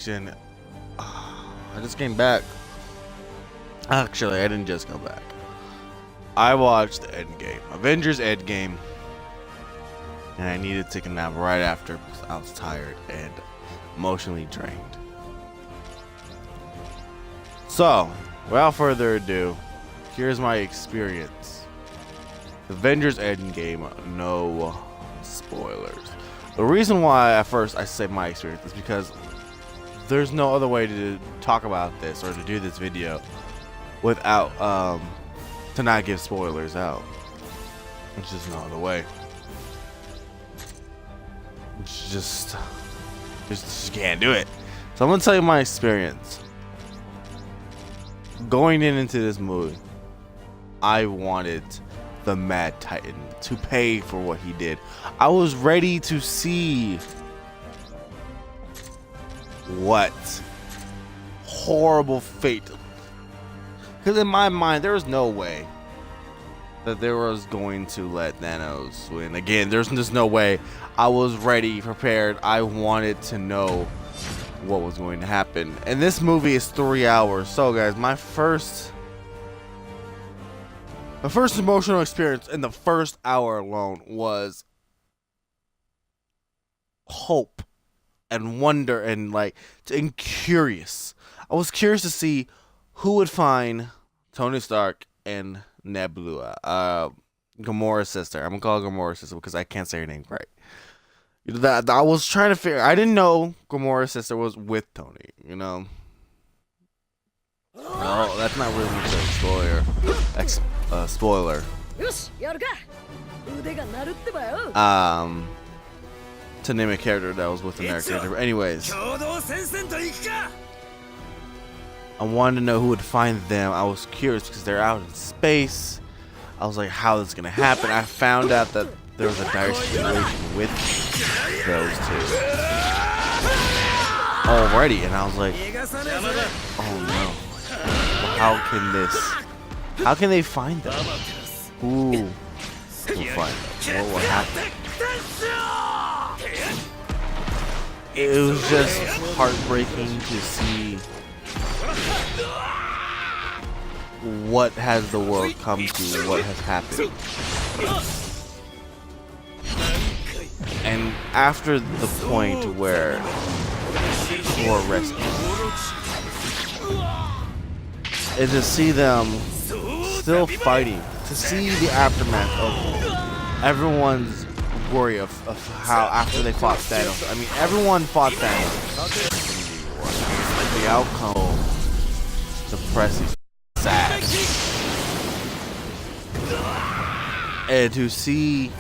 watching. I just came back. Actually, I didn't just come back. I watched Endgame, Avengers Endgame, and I needed to take a nap right after because I was tired and emotionally drained. So, without further ado, here's my experience. Avengers Endgame, no spoilers. The reason why at first I say my experience is because there's no other way to talk about this or to do this video without to not give spoilers out. There's just no other way. It's just can't do it. So I'm gonna tell you my experience. Going into this movie, I wanted the Mad Titan to pay for what he did. I was ready to see what horrible fate. Because in my mind, there was no way that they was going to let Thanos win. Again, there's just no way. I was ready, prepared. I wanted to know what was going to happen. And this movie is 3 hours. So guys, my first emotional experience in the first hour alone was hope and wonder and curious. I was curious to see who would find Tony Stark and Nebula, Gamora's sister. I'm gonna call her Gamora's sister because I can't say her name right. That I was trying to figure. I didn't know Gamora's sister was with Tony. You know. No, that's not really much of a spoiler. To name a character that was with another character. But anyways, I wanted to know who would find them. I was curious because they're out in space. I was like, how is this gonna happen? I found out that there was a dire situation with those two already, and I was like, oh no. How can they find them? Who will find them? What will happen? It was just heartbreaking to see what has the world come to, what has happened. And after the point where Thor rescues, and to see them still fighting, to see the aftermath of everyone's worry of how after they fought Thanos. I mean, everyone fought Thanos. The outcome, depressing, sad, and to see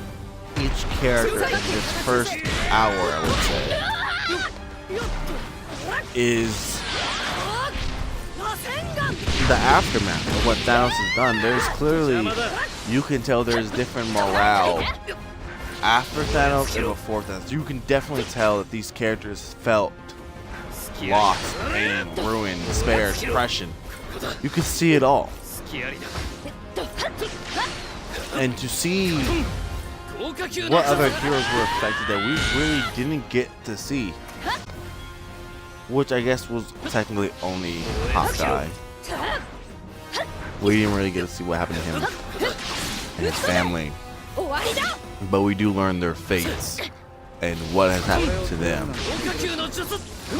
each character in this first hour, I would say, is the aftermath of what Thanos has done. There's clearly, you can tell there's different morale after Thanos and before Thanos. You can definitely tell that these characters felt lost, pain, ruin, despair, depression. You can see it all. And to see what other heroes were affected that we really didn't get to see, which I guess was technically only Hawkeye. We didn't really get to see what happened to him and his family, but we do learn their fates and what has happened to them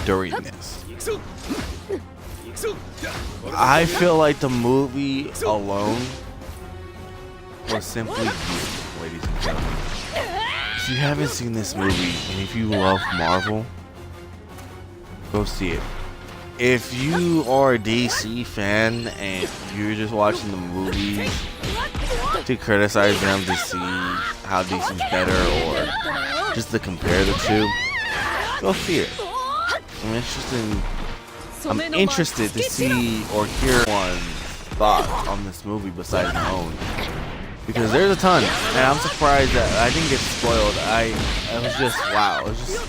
during this. I feel like the movie alone was simply beautiful, ladies and gentlemen. If you haven't seen this movie, and if you love Marvel, go see it. If you are a DC fan and you're just watching the movies to criticize them to see how DC's better or just to compare the two, go see it. I'm interested to see or hear one's thoughts on this movie besides my own, because there's a ton, and I'm surprised that I didn't get spoiled. I was just, wow, it was just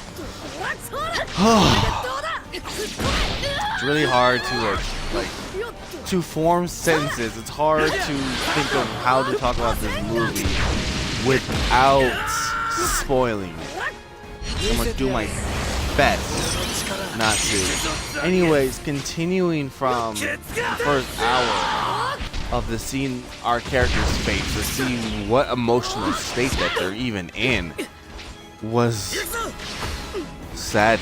it's really hard to form sentences. It's hard to think of how to talk about this movie without spoiling it. I'm gonna do my best not to. Anyways, continuing from the first hour of the scene our characters face to see what emotional state that they're even in was sad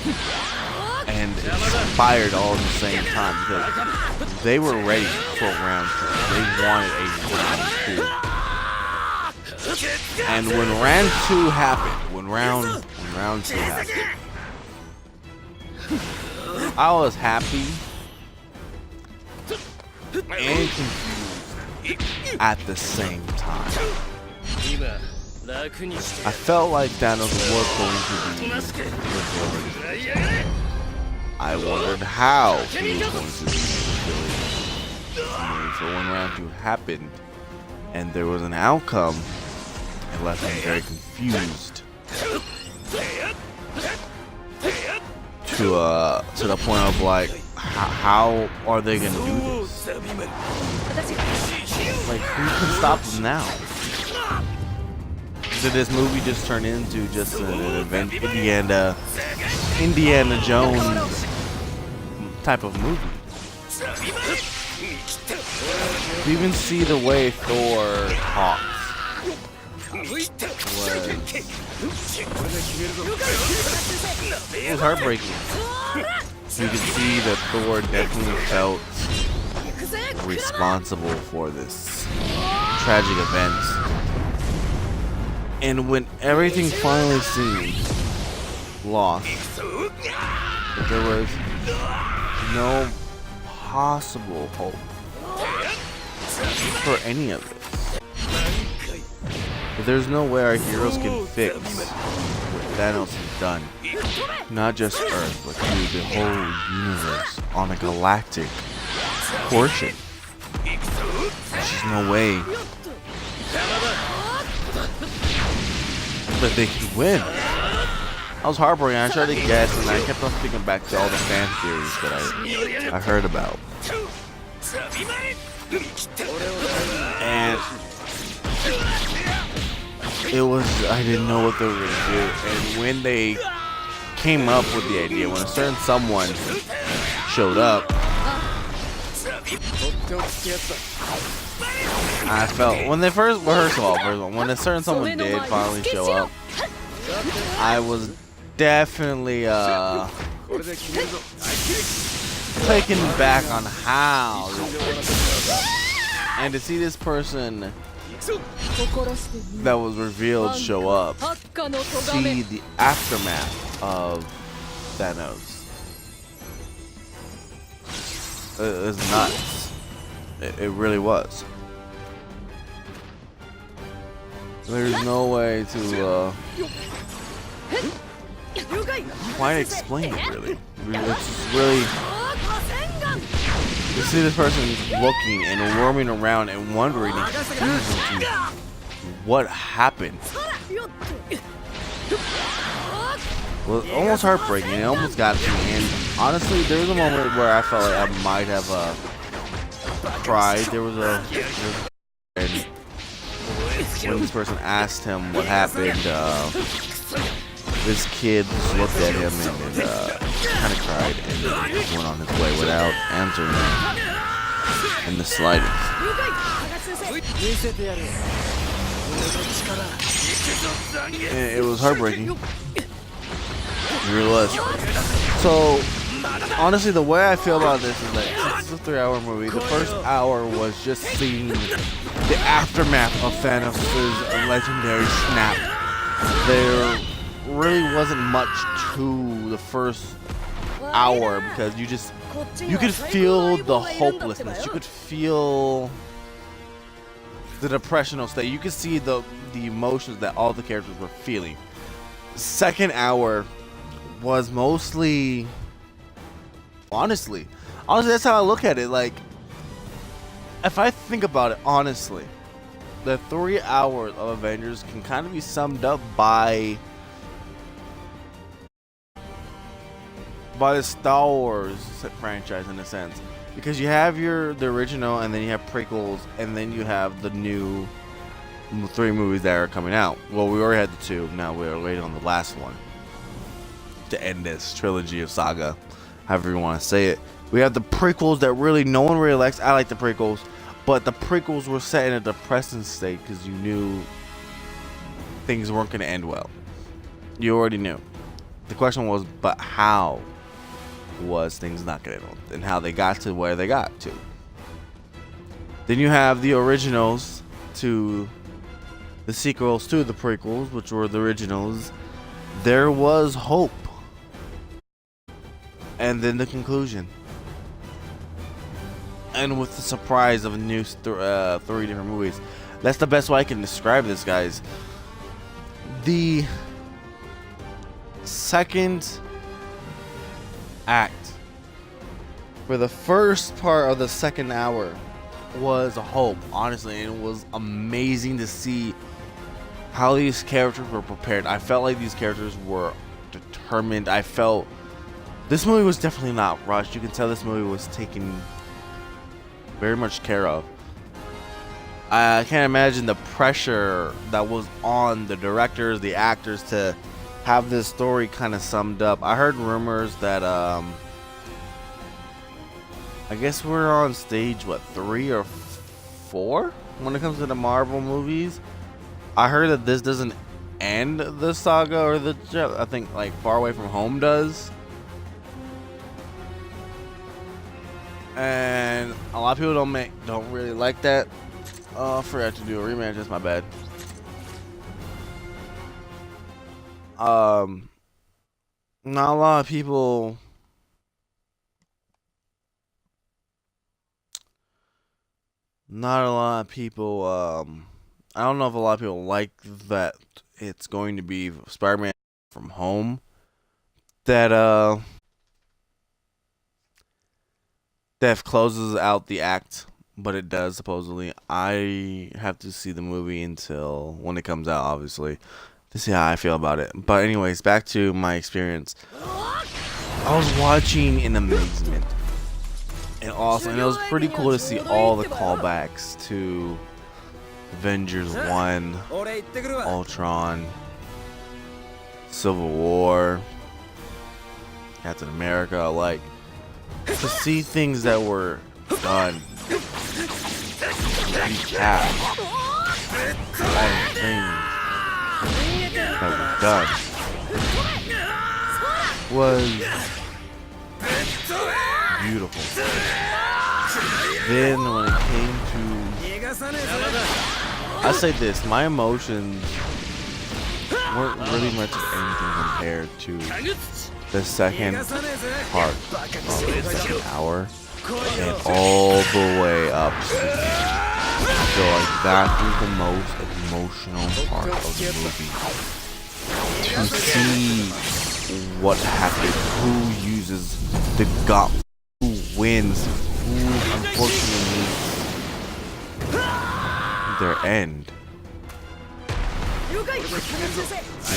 and inspired all at the same time, because they were ready for round 2. They wanted a round 2. And when round 2 happened, when round 2 happened, I was happy and confused at the same time. I felt like Thanos was going to be revealed. I wondered how he was going to be revealed. So when round 2 happened and there was an outcome, it left me very confused. To the point of like, how are they gonna do this? Like, who can stop them now? Did this movie just turn into just an event, Indiana Jones type of movie? You even see the way Thor talks. It was heartbreaking. You can see that Thor definitely felt responsible for this tragic event. And when everything finally seemed lost, there was no possible hope for any of this. But there's no way our heroes can fix what Thanos has done. Not just Earth, but through the whole universe on a galactic portion. There's just no way that they can win. I was heartbroken. I tried to guess, and I kept on thinking back to all the fan theories that I heard about. And it was, I didn't know what they were going to do. And when they came up with the idea, when a certain someone showed up, I felt, when they first, well, first of all, when a certain someone did finally show up, I was definitely taken back on how, and to see this person that was revealed show up, see the aftermath of Thanos, it was nuts. It really was. There's no way to quite explain it, really. It's really, you see this person looking and roaming around and wondering and confused into what happened. Well, almost heartbreaking. It almost got to me. And honestly, there was a moment where I felt like I might have cried. There was and when this person asked him what happened, this kid just looked at him and kind of cried and went on his way without answering him in the slightest. It was heartbreaking. It really was. So, honestly, the way I feel about this is that this is a 3-hour movie. The first hour was just seeing the aftermath of Thanos' legendary snap. There really wasn't much to the first hour because you could feel the hopelessness. You could feel the depressional state. You could see the emotions that all the characters were feeling. Second hour was mostly, honestly, that's how I look at it. Like, if I think about it honestly, the 3 hours of Avengers can kind of be summed up by the Star Wars franchise in a sense, because you have the original, and then you have prequels, and then you have the new 3 movies that are coming out. Well, we already had the 2. Now we're waiting on the last one. to end this trilogy of saga, however you want to say it. We have the prequels that really no one really likes. I like the prequels, but the prequels were set in a depressing state because you knew things weren't going to end well. You already knew. The question was, but how was things not going to end, and how they got to where they got to. Then you have the originals to the sequels to the prequels, which were the originals. There was hope. And then the conclusion. And with the surprise of a new 3 different movies. That's the best way I can describe this, guys. The second act for the first part of the second hour was a hope, honestly, and it was amazing to see how these characters were prepared. I felt like these characters were determined. I felt this movie was definitely not rushed. You can tell this movie was taken very much care of. I can't imagine the pressure that was on the directors, the actors, to have this story kind of summed up. I heard rumors that I guess we're on stage, what, 3 or 4 when it comes to the Marvel movies. I heard that this doesn't end the saga, or I think like Far Away From Home does. And a lot of people don't really like that. I forgot to do a rematch, that's my bad. Not a lot of people I don't know if a lot of people like that it's going to be Spider-Man From Home that closes out the act, but it does supposedly. I have to see the movie until when it comes out, obviously, to see how I feel about it. But anyways, back to my experience. I was watching in amazement and awesome, and it was pretty cool to see all the callbacks to Avengers 1, Ultron, Civil War, Captain America. Like, to see things that were done, recapped, all the things that were done was beautiful. Then when it came to, I say this, my emotions weren't really much of anything compared to the second part of the second hour and all the way up to the end. I feel like that was the most emotional part of the movie. To see what happened, who uses the gun, who wins, who unfortunately their end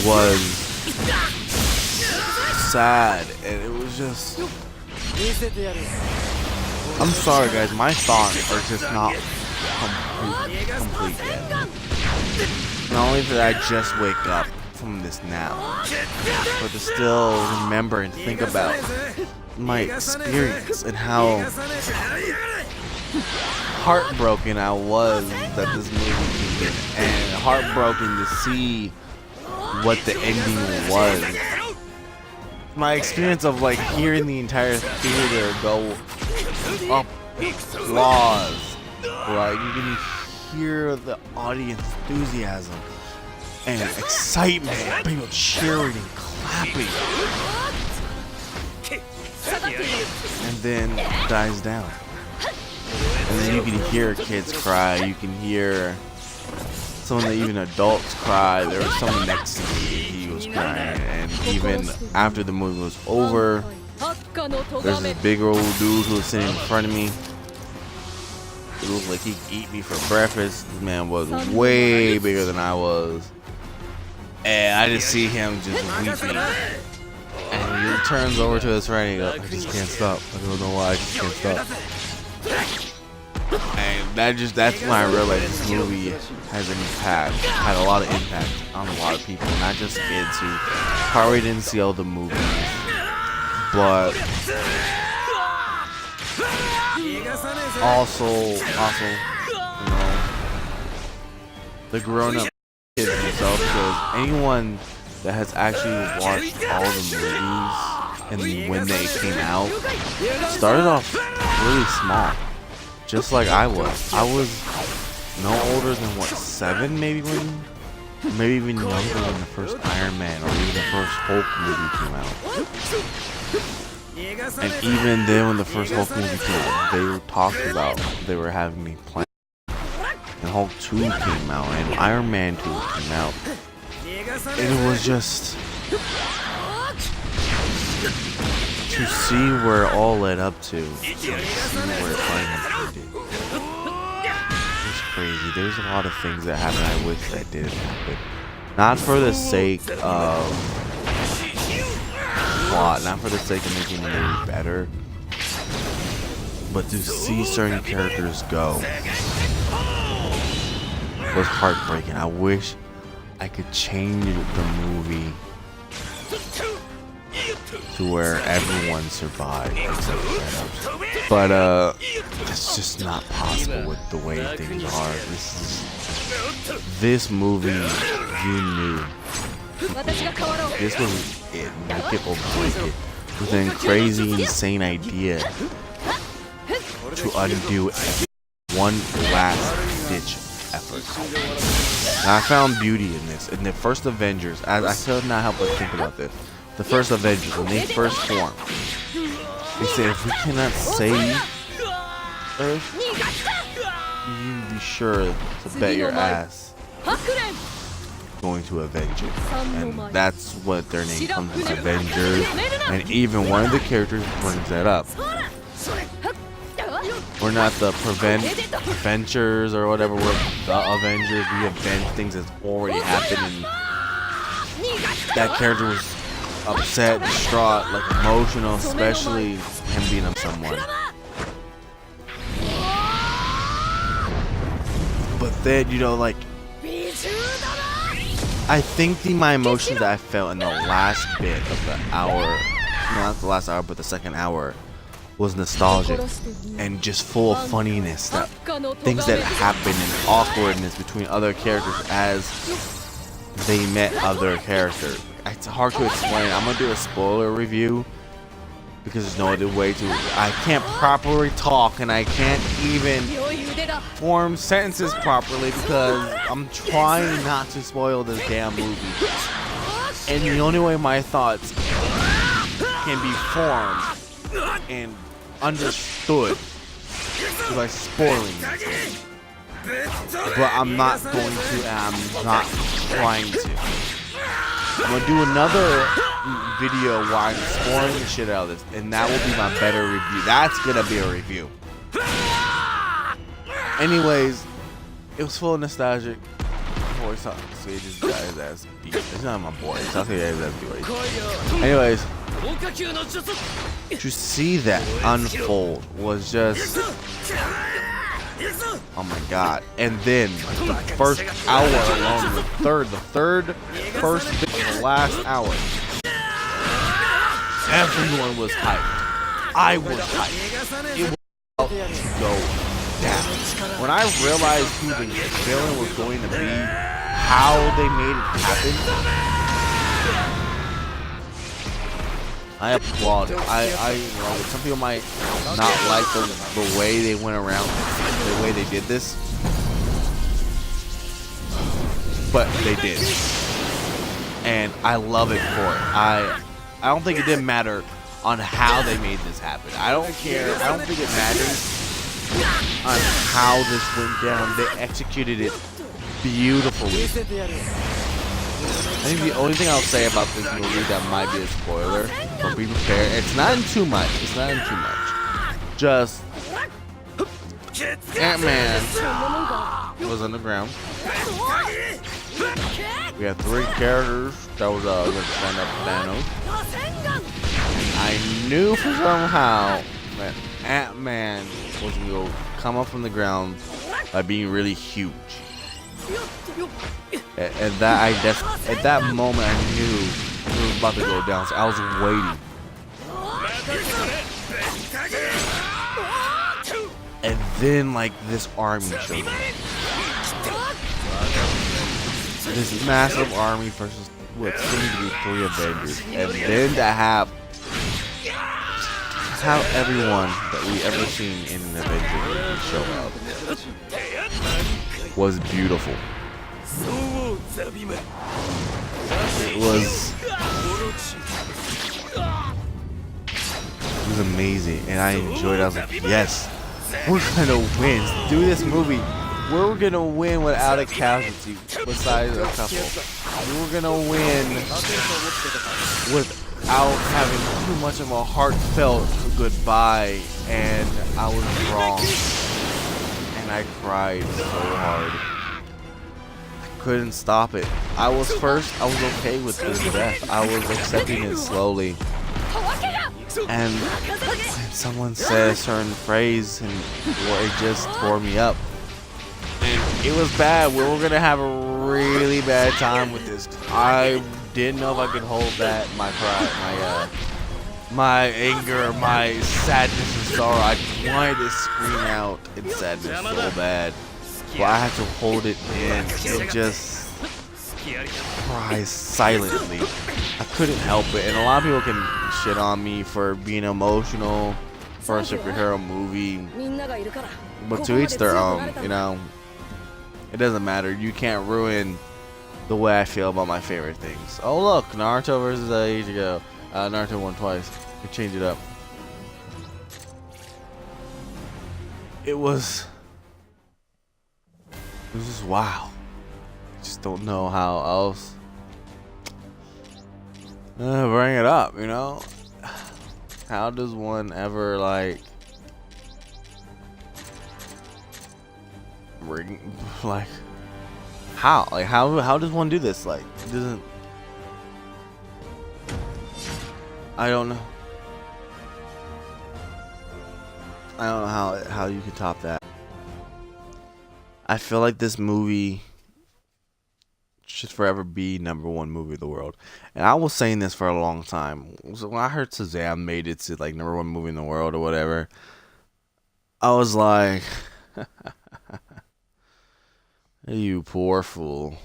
was sad, and it was just, I'm sorry guys, my thoughts are just not complete yet. Not only did I just wake up from this now, but to still remember and think about my experience and how heartbroken I was that this movie ended, and heartbroken to see what the ending was. My experience of like hearing the entire theater go up with applause, like you can hear the audience enthusiasm and excitement, people cheering and clapping, and then dies down. And then you can hear kids cry, you can hear some of the even adults cry. There was someone next to me, he was crying, and even after the movie was over, there's this big old dude who was sitting in front of me. It looked like he could eat me for breakfast. This man was way bigger than I was, and I just see him just weeping. And he turns over to his friend and he goes, I just can't stop. I don't know why, I just can't stop. And that's when I realized this movie has an impact, had a lot of impact on a lot of people, not just kids who probably didn't see all the movies, but also, you know, the grown-up kids themselves, because anyone that has actually watched all the movies and when they came out started off really small, just like I was. I was no older than what, 7 maybe maybe even younger when the first Iron Man or even the first Hulk movie came out. And even then when the first Hulk movie came out, they talked about they were having me plan. And Hulk 2 came out and Iron Man 2 came out. And it was just to see where it all led up to, and see where it finally ended. It's crazy. There's a lot of things that happened I wish that didn't happen. Not for the sake of plot, not for the sake of making the movie better, but to see certain characters go was heartbreaking. I wish I could change the movie to where everyone survived, but it's just not possible with the way things are. This movie, you knew this was it, make it or break it, with a crazy, insane idea to undo one last ditch effort. And I found beauty in this. In the first Avengers, I could not help but think about this. The first Avengers, when they first formed, they said, if we cannot save Earth, you be sure to bet your ass going to avenge it. And that's what their name comes from, Avengers. And even one of the characters brings that up. We're not the Avengers or whatever, we're the Avengers. We avenge things that's already happened. And that character was upset, distraught, like emotional, especially him being of someone. But then, you know, like, I think my emotions that I felt in the last bit of the hour, no, not the last hour, but the second hour, was nostalgic and just full of funniness, that things that happened and awkwardness between other characters as they met other characters. It's hard to explain. I'm gonna do a spoiler review because there's no other way to. I can't properly talk and I can't even form sentences properly because I'm trying not to spoil this damn movie. And the only way my thoughts can be formed and understood is by spoiling it. But I'm not going to, and I'm not trying to. I'm gonna do another video where I'm spoiling the shit out of this, and that will be my better review. That's gonna be a review. Anyways, it was full of nostalgic. Boy, it's not this guy's ass beat. It's not my boy. It's not his ass beat. Anyways, to see that unfold was just, oh my god. And then the first hour alone, the last hour, everyone was hyped. I was hyped. It was about to go down. When I realized who the villain was going to be, how they made it happen, I applaud it. I love it. Some people might not like the way they went around, the way they did this, but they did, and I love it for it. I don't think it didn't matter on how they made this happen. I don't care. I don't think it matters on how this went down. They executed it beautifully. I think the only thing I'll say about this movie that might be a spoiler, so be prepared. It's not in too much. It's not in too much. Just Ant-Man was on the ground. We had 3 characters that was going to stand up Thanos. I knew for somehow that Ant-Man was going to come up from the ground by being really huge. And at that moment, I knew it was about to go down, so I was waiting. And then, like, this army showed up. This massive army versus what seemed to be 3 Avengers. And then to have everyone that we ever seen in an Avenger movie show up was beautiful. It was amazing, and I enjoyed it. I was like, yes, we're gonna win. Do this movie. We're gonna win without a casualty, besides a couple. We're gonna win without having too much of a heartfelt goodbye, and I was wrong. And I cried so hard. I couldn't stop it. I was okay with his death. I was accepting it slowly. And someone said a certain phrase, and it just tore me up. And it was bad. We were gonna have a really bad time with this. I didn't know if I could hold that, my pride, my anger, my sadness and sorrow. I wanted to scream out in sadness so bad, but I had to hold it in and just cry silently. I couldn't help it, and a lot of people can shit on me for being emotional for a superhero movie, but to each their own, you know. It doesn't matter. You can't ruin the way I feel about my favorite things. Oh look, Naruto versus Ichigo. Naruto won twice. We changed it up. It was just wow. I just don't know how else bring it up, you know? How does one ever like how does one do this? Like, it doesn't. I don't know. I don't know how you can top that. I feel like this movie should forever be #1 movie of the world. And I was saying this for a long time. So when I heard Shazam made it to like #1 movie in the world or whatever, I was like, you poor fool.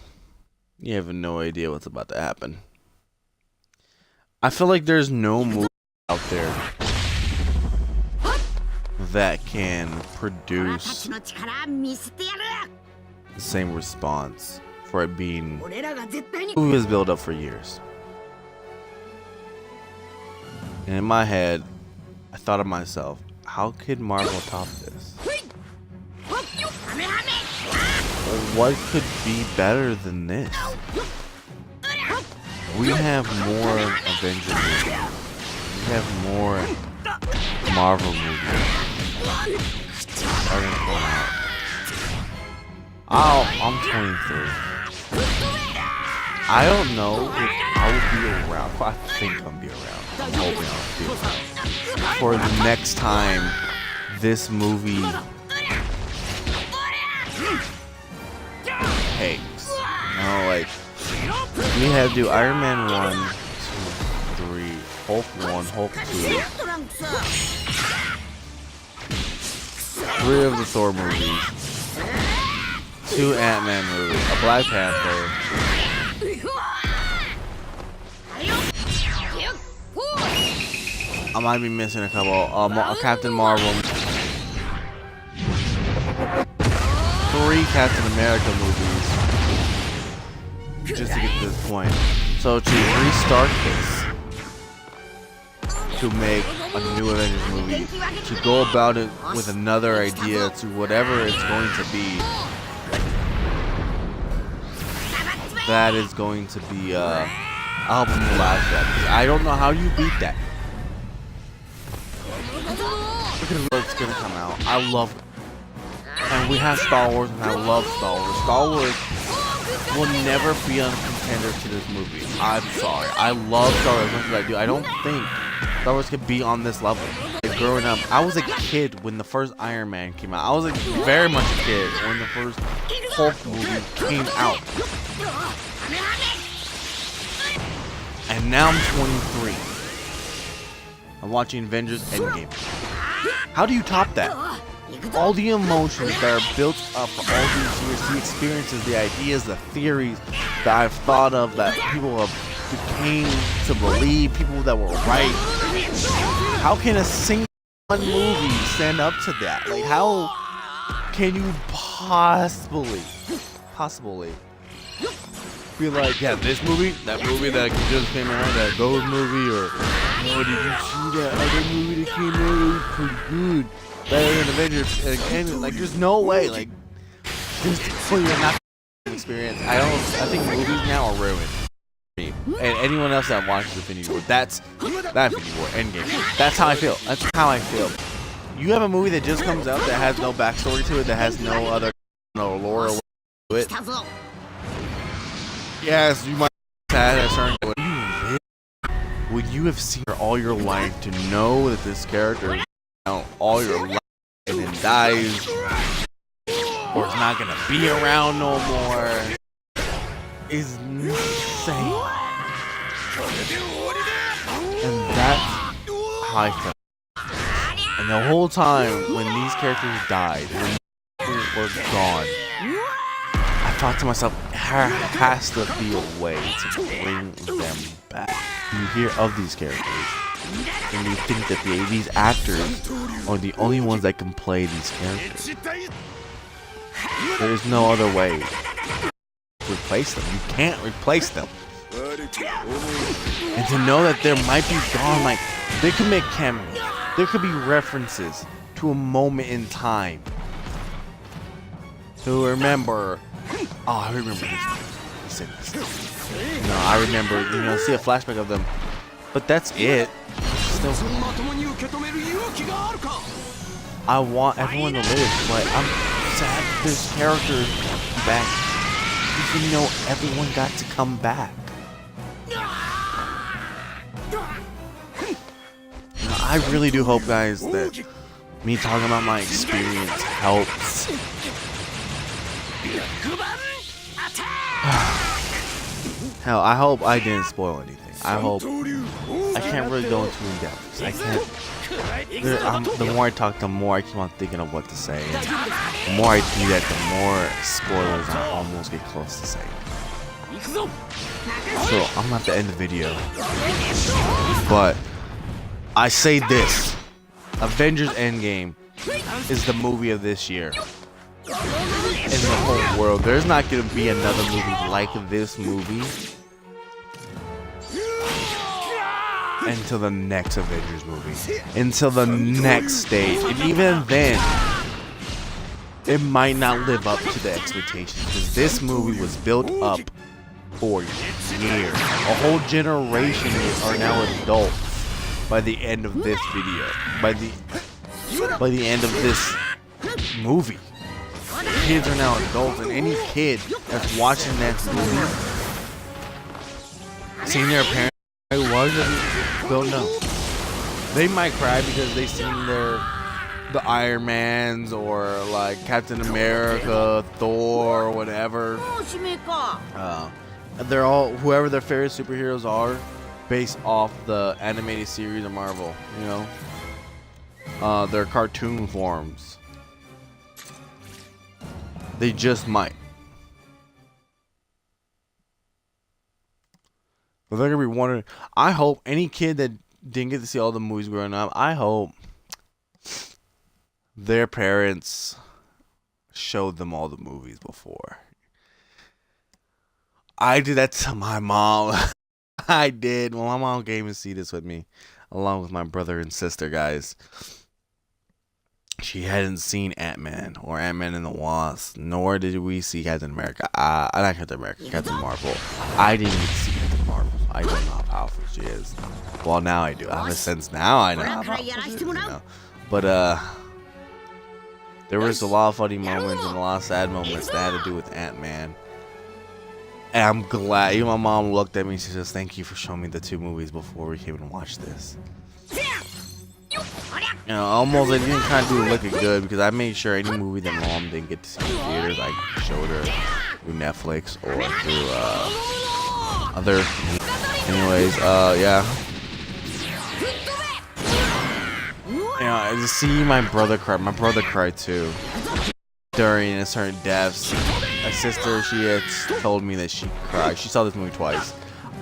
You have no idea what's about to happen. I feel like there's no movie out there that can produce the same response for it being who was built up for years. And in my head, I thought of myself, how could Marvel top this? What could be better than this? We have more Avengers movies. We have more Marvel movies. I'm 23. I don't know if I will be around. I think I'm be around. I'm hoping I'll be around for the next time this movie takes. You know, like, we had to do Iron Man 1, 2, 3, Hulk 1, Hulk 2, 3 of the Thor movies, 2 Ant-Man movies, a Black Panther, I might be missing a couple, Captain Marvel, 3 Captain America movies, just to get to this point. So to restart this, to make a new Avengers movie, to go about it with another idea, to whatever it's going to be, that is going to be album will last that. I don't know how you beat that. Look at what's gonna come out. I love it. And we have Star Wars, and I love Star Wars. Star Wars will never be a contender to this movie. I'm sorry. I love Star Wars as much as I do. I don't think Star Wars could be on this level. It's growing up, I was a kid when the first Iron Man came out. I was very much a kid when the first Hulk movie came out. And now I'm 23. I'm watching Avengers Endgame. How do you top that? All the emotions that are built up for all these years, the experiences, the ideas, the theories that I've thought of, that people have came to believe, people that were right. How can a single movie stand up to that? Like, how can you possibly be like, yeah, this movie, that movie that just came out, that Ghost movie, or oh, did you see that other movie that came out? It was pretty good, better than Avengers. And like, there's no way. Like, just for your not experience. I think movies now are ruined. And anyone else that watches Infinity War, that's not Infinity War, Endgame. That's how I feel. That's how I feel. You have a movie that just comes out that has no backstory to it, that has no other lore to it. Yes, you might have had a certain way. Would you have seen her all your life to know that this character is out all your life and then dies, or is not gonna be around no more? Is insane. And that's how I felt. And the whole time when these characters died, when people were gone, I thought to myself, there has to be a way to bring them back. You hear of these characters, and you think that these actors are the only ones that can play these characters. There is no other way to replace them. You can't replace them. And to know that there might be gone, like, they could make cameos, there could be references to a moment in time. To remember, oh, I remember this. He said this. No, I remember, see a flashback of them. But that's it. Still, I want everyone to live, but I'm sad this character is back. Even though everyone got to come back. I really do hope, guys, that me talking about my experience helps. Hell, I hope I didn't spoil anything. I hope I can't really go into in depth. I can't. The more I talk, the more I keep on thinking of what to say. And the more I do that, the more spoilers I almost get close to saying. So I'm gonna have to end the video. But I say this: Avengers Endgame is the movie of this year. In the whole world, there's not gonna be another movie like this movie until the next Avengers movie, until the next stage, and even then, it might not live up to the expectations, because this movie was built up for years. A whole generation are now adults by the end of this video, by the end of this movie. Kids are now adults, and any kid that's watching that movie, seeing their parents don't know. They might cry because they seen the Iron Mans, or like Captain America, Thor, or whatever. They're all, whoever their favorite superheroes are, based off the animated series of Marvel. Their cartoon forms. They just might. But they're gonna be wondering. I hope any kid that didn't get to see all the movies growing up, I hope their parents showed them all the movies before. I did that to my mom. I did. Well, my mom came and see this with me, along with my brother and sister, guys. She hadn't seen Ant-Man or Ant-Man and the Wasp, nor did we see Captain America. Not Captain America, Captain Marvel. I didn't even see Captain Marvel. I don't know how powerful she is. Well, now I do. I have a sense now I know how powerful she is, But, there was a lot of funny moments and a lot of sad moments that had to do with Ant-Man. And I'm glad. Even my mom looked at me and she says, "Thank you for showing me the two movies before we came and watched this." You know, almost I didn't kind of do looking good because I made sure any movie that mom didn't get to see in theaters, I showed her through Netflix or through other. Anyways, yeah. You know, I just see my brother cry. My brother cried too during a certain deaths. My sister, she had told me that she cried. She saw this movie twice.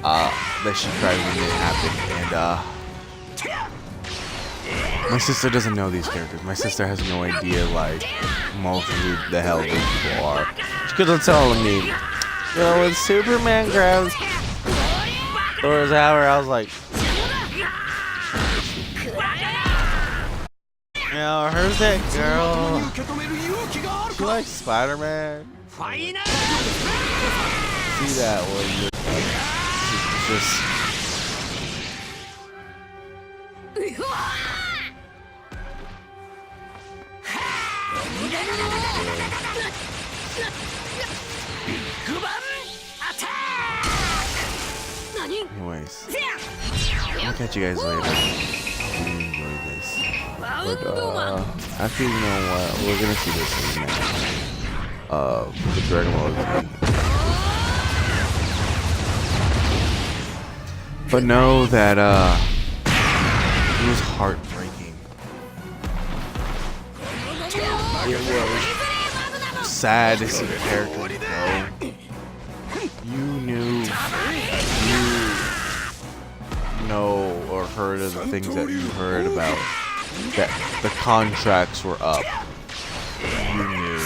That she cried when it happened, and my sister doesn't know these characters. My sister has no idea, like, most of who the hell these people are. She kept on telling me, you know, when Superman grabs Thor's hammer, I was like, you know, who's that girl? She likes Spider-Man. See that one? Just. Anyways, I'll catch you guys later. Hope you enjoyed this. But actually, you know what? We're gonna see this in the next the Dragon Ball Z. But know that it was heartbreaking. It was sad to see the character go. You knew, you know or heard of the things that you heard about, that the contracts were up. You knew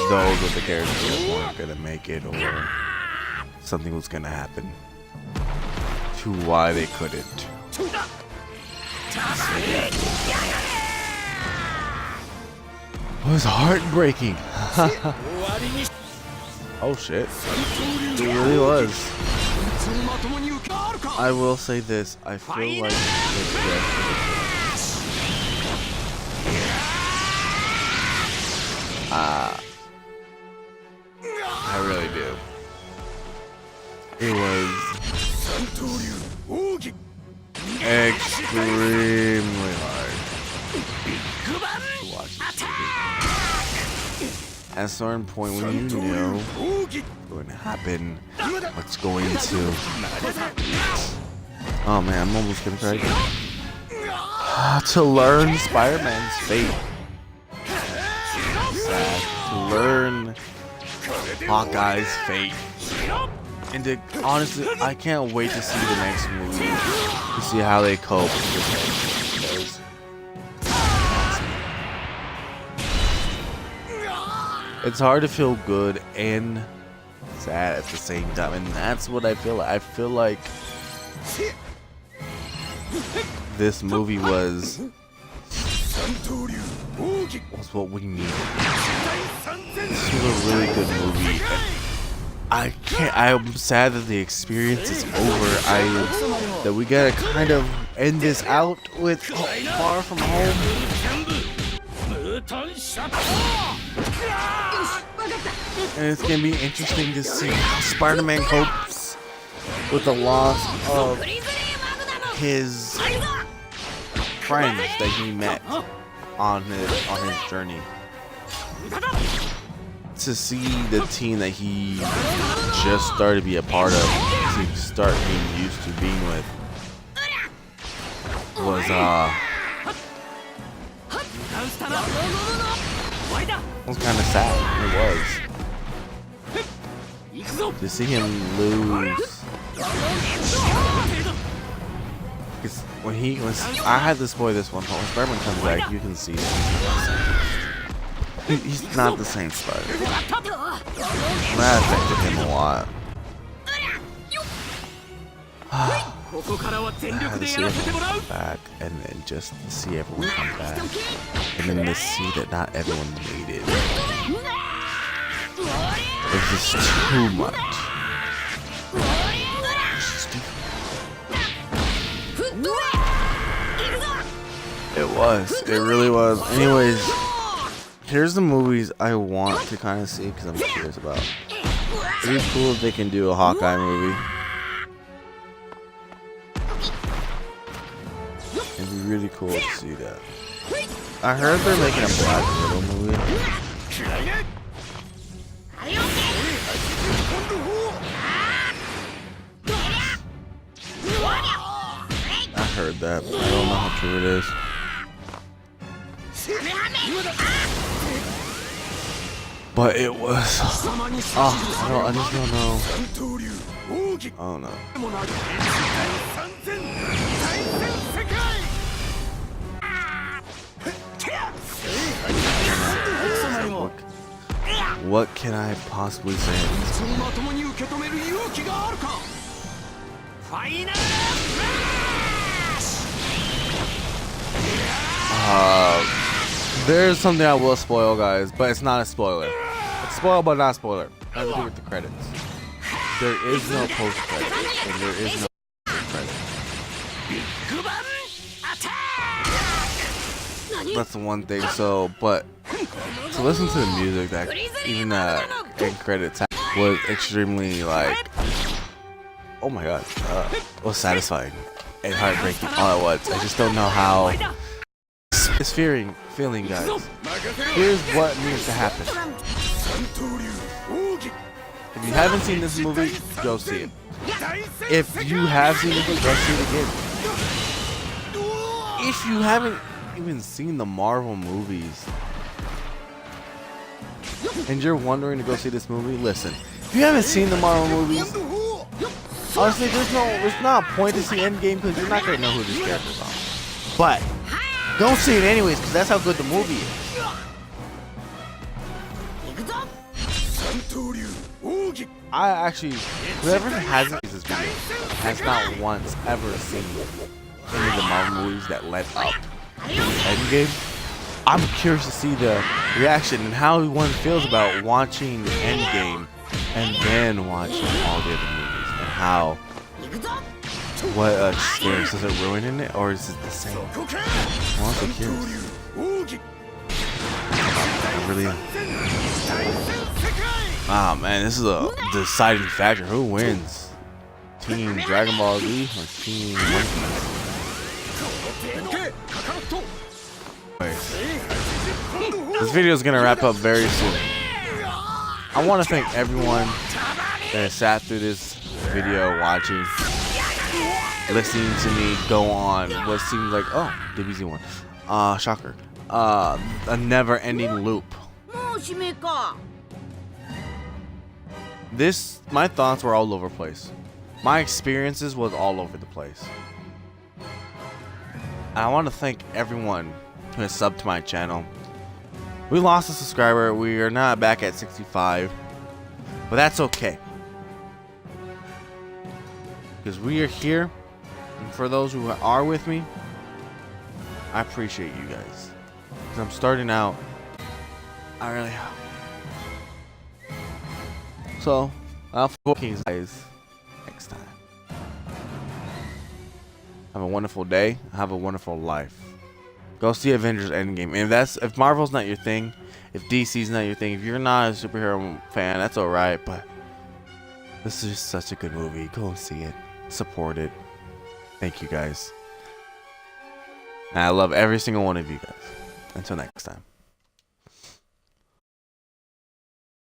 those were the characters that weren't gonna make it, or something was gonna happen to why they couldn't. It was heartbreaking. Oh shit. It really was. I will say this, I feel like I really do. It was extremely hard to watch this movie. At a certain point when you know what's going to happen, what's going to... Oh man, I'm almost gonna cry again. To learn Spider-Man's fate. Sad. To learn Hawkeye's fate. And to, honestly, I can't wait to see the next movie to see how they cope with this. It's hard to feel good and sad at the same time, and that's what I feel like. I feel like this movie was what we needed. This was a really good movie. I'm sad that the experience is over. That we gotta kind of end this out with Far From Home. And it's gonna be interesting to see how Spider-Man copes with the loss of his friends that he met on his journey. To see the team that he just started to be a part of, to start being used to being with, was kind of sad. It was. To see him lose. Because when I had to spoil this one, when Spider-Man comes back, you can see that he's not the same Spider-Man. That affected him a lot. I had to see everyone come back, and then just to see everyone come back, and then to see that not everyone made it. It was just too much. It was. It really was. Anyways, here's the movies I want to kind of see because I'm curious about. It'd be cool if they can do a Hawkeye movie. really cool to see that. I heard they're making a Black Widow movie. I heard that. I don't know how true it is. But it was. I just don't know. Oh no. What can I possibly say? There's something I will spoil, guys, but it's not a spoiler. It's spoiled, but not spoiler. I have to do with the credits. There is no post credits, and there is no credits. That's the one thing. So, but to listen to the music, that even end credits was extremely like, oh my god, was satisfying and heartbreaking all at once. I just don't know how. It's feeling, guys. Here's what needs to happen. If you haven't seen this movie, go see it. If you have seen it, go see it again. If you haven't even seen the Marvel movies and you're wondering to go see this movie, listen. If you haven't seen the Marvel movies, honestly, there's not a point to see Endgame because you're not gonna know who these characters are. But go see it anyways, because that's how good the movie is. I actually, whoever hasn't seen this video has not once ever seen any of the Marvel movies that led up to Endgame. I'm curious to see the reaction and how one feels about watching Endgame and then watching all the other movies, and how, what experience, does it ruin in it, or is it the same? I'm also curious. I really am. Ah man, this is a deciding factor. Who wins? Team Dragon Ball Z or Team One Piece? This video is gonna wrap up very soon. I want to thank everyone that sat through this video, watching, listening to me go on what seems like, oh, DBZ one, shocker, a never-ending loop. My thoughts were all over the place. My experiences was all over the place. And I want to thank everyone who has subbed to my channel. We lost a subscriber. We are not back at 65, but that's okay, because we are here. And for those who are with me, I appreciate you guys. Because I'm starting out. I really am. So, I'll focus guys next time. Have a wonderful day. Have a wonderful life. Go see Avengers Endgame. And if Marvel's not your thing, if DC's not your thing, if you're not a superhero fan, that's alright. But this is just such a good movie. Go and see it. Support it. Thank you guys. And I love every single one of you guys. Until next time.